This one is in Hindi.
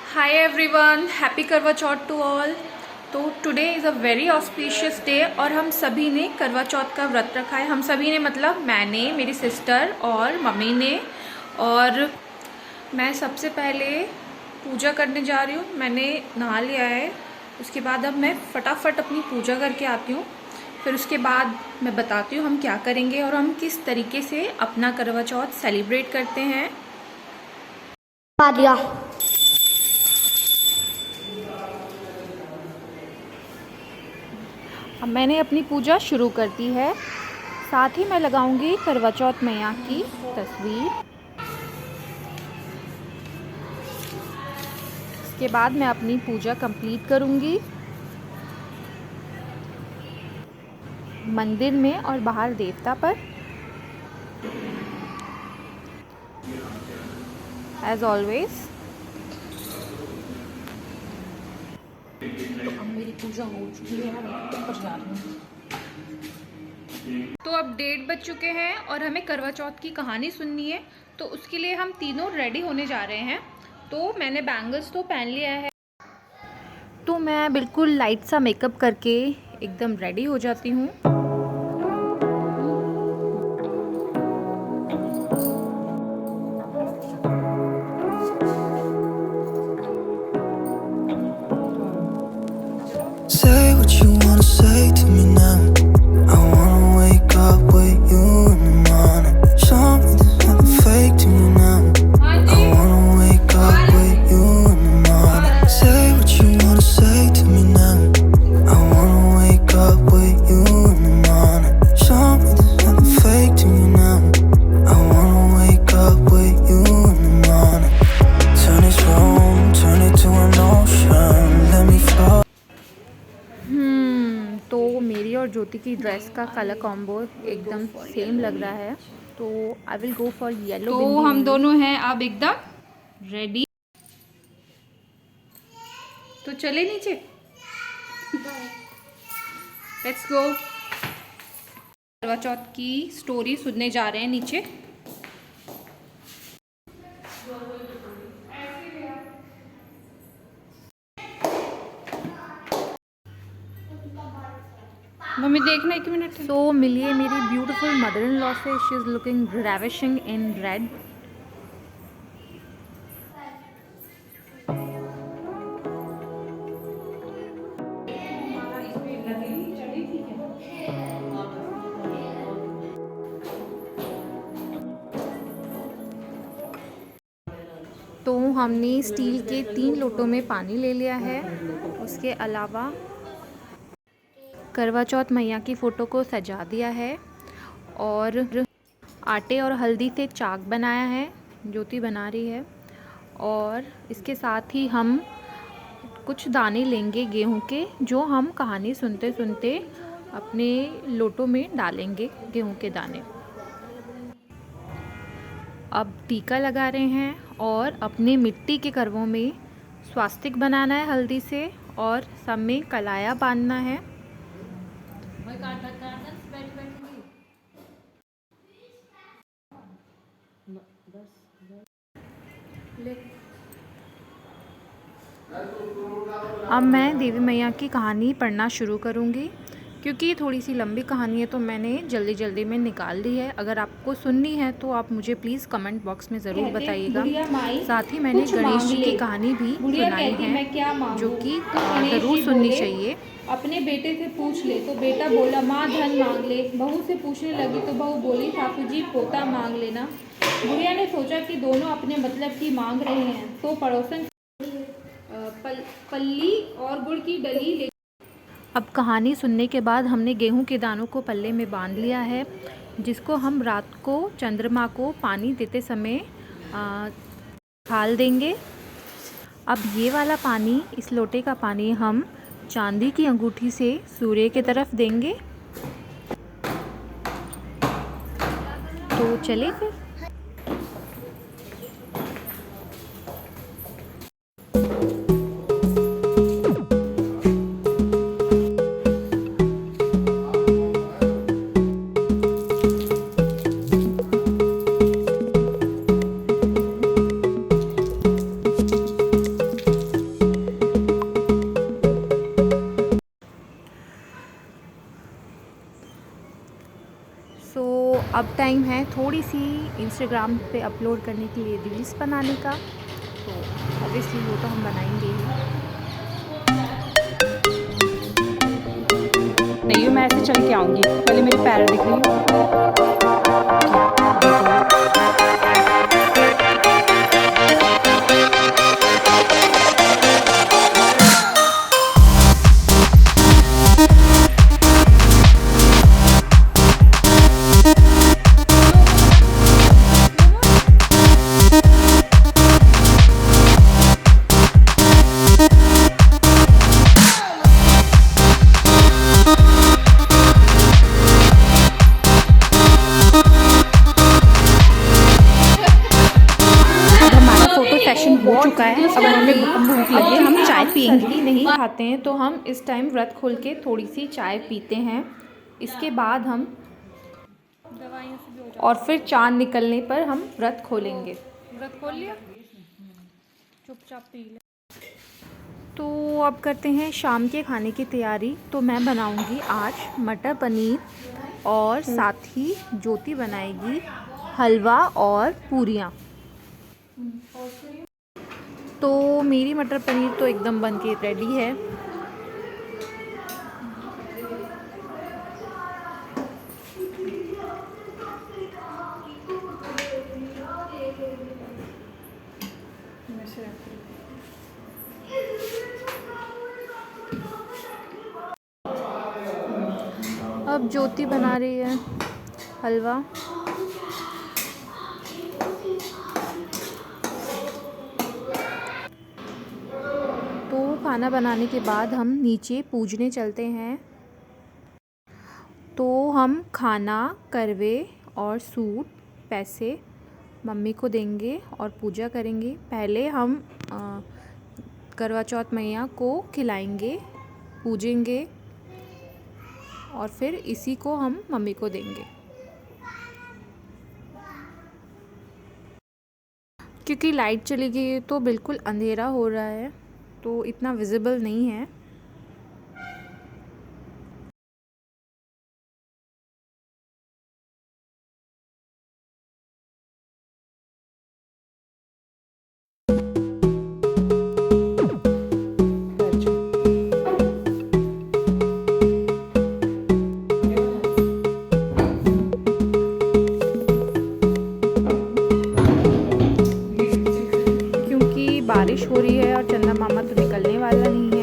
Hi everyone, happy करवा चौथ टू ऑल। तो today is a very auspicious day और हम सभी ने करवा चौथ का व्रत रखा है। हम सभी ने मतलब मैंने, मेरी सिस्टर और मम्मी ने। और मैं सबसे पहले पूजा करने जा रही हूँ। मैंने नहा लिया है। उसके बाद अब मैं फटाफट अपनी पूजा करके आती हूँ। फिर उसके बाद मैं बताती हूँ हम क्या करेंगे और हम किस तरीके से अपना करवा चौथ सेलिब्रेट करते हैं। अब मैंने अपनी पूजा शुरू कर दी है। साथ ही मैं लगाऊंगी करवा चौथ मैया की तस्वीर। इसके बाद मैं अपनी पूजा कंप्लीट करूंगी मंदिर में और बाहर देवता पर। As always. तो अब मेरी पूजा हो चुकी है, मैं ऊपर जा रही हूँ। तो अब 1:30 बज चुके हैं और हमें करवा चौथ की कहानी सुननी है। तो उसके लिए हम तीनों रेडी होने जा रहे हैं। तो मैंने बैंगल्स तो पहन लिया है। तो मैं बिल्कुल लाइट सा मेकअप करके एकदम रेडी हो जाती हूँ। Say what you wanna say to me now. I wanna wake up with you in the morning. Show me there's nothing fake to me now. I wanna wake up with you in the morning. Say what you wanna say to me now. I wanna wake up with you in the morning. Show me there's nothing fake to me now. I wanna wake up with you in the morning. Turn this room, turn it to an ocean. Let me fall. तो मेरी और ज्योति की ड्रेस का कलर कॉम्बो एकदम सेम लग रहा है। तो I will go for yellow. तो हम दोनों हैं अब एकदम रेडी। तो चले नीचे, लेट्स गो। करवा चौथ की स्टोरी सुनने जा रहे हैं नीचे। मम्मी देखना 1 मिनट। सो मिलिए मेरी ब्यूटीफुल मदर इन लॉ से। She is looking ravishing in red. तो हमने स्टील के 3 लोटों में पानी ले लिया है। उसके अलावा करवा चौथ मैया की फ़ोटो को सजा दिया है और आटे और हल्दी से चाक बनाया है, ज्योति बना रही है। और इसके साथ ही हम कुछ दाने लेंगे गेहूं के, जो हम कहानी सुनते सुनते अपने लोटों में डालेंगे गेहूं के दाने। अब टीका लगा रहे हैं और अपने मिट्टी के करवों में स्वास्तिक बनाना है हल्दी से और सब में कलाया बांधना है। अब मैं देवी मैया की कहानी पढ़ना शुरू करूँगी। क्योंकि ये थोड़ी सी लंबी कहानी है तो मैंने जल्दी जल्दी में निकाल दी है। अगर आपको सुननी है तो आप मुझे प्लीज़ कमेंट बॉक्स में ज़रूर बताइएगा। साथ ही मैंने गणेश जी की कहानी भी सुनाई है, जो कि ज़रूर सुननी चाहिए। अपने बेटे से पूछ ले तो बेटा बोला माँ धन मांग ले। बहू से पूछने लगी तो बहू बोली ठाकुर जी पोता मांग लेना। बुढ़िया ने सोचा कि दोनों अपने मतलब की मांग रहे हैं, तो पड़ोसन पल्ली और गुड़ की डली ले। अब कहानी सुनने के बाद हमने गेहूं के दानों को पल्ले में बांध लिया है, जिसको हम रात को चंद्रमा को पानी देते समय खाल देंगे। अब ये वाला पानी, इस लोटे का पानी हम चांदी की अंगूठी से सूर्य की तरफ देंगे। तो चले फिर। अब टाइम है थोड़ी सी इंस्टाग्राम पे अपलोड करने के लिए रील्स बनाने का, तो ऑब्वियसली वो तो हम बनाएंगे ही। नहीं हूँ, मैं ऐसे चल के आऊँगी, पहले मेरे पैर दिख रही है। हो चुका है, अब हमें भूख लगी है, हम चाय पियेंगे। नहीं खाते हैं तो हम इस टाइम व्रत खोल के थोड़ी सी चाय पीते हैं, इसके बाद हम और फिर चांद निकलने पर हम व्रत खोलेंगे। व्रत खोल लिया, चुपचाप पी ले। तो अब करते हैं शाम के खाने की तैयारी। तो मैं बनाऊंगी आज मटर पनीर और साथ ही ज्योति बनाएगी हलवा और पूरियाँ। तो मेरी मटर पनीर तो एकदम बन के रेडी है। अब ज्योति बना रही है हलवा। खाना बनाने के बाद हम नीचे पूजने चलते हैं। तो हम खाना, करवे और सूट, पैसे मम्मी को देंगे और पूजा करेंगे। पहले हम करवा चौथ मैया को खिलाएंगे, पूजेंगे और फिर इसी को हम मम्मी को देंगे। क्योंकि लाइट चली गई है तो बिल्कुल अंधेरा हो रहा है, तो इतना विजिबल नहीं है। क्योंकि बारिश हो रही है और चंदा मामा तो निकलने वाला नहीं है।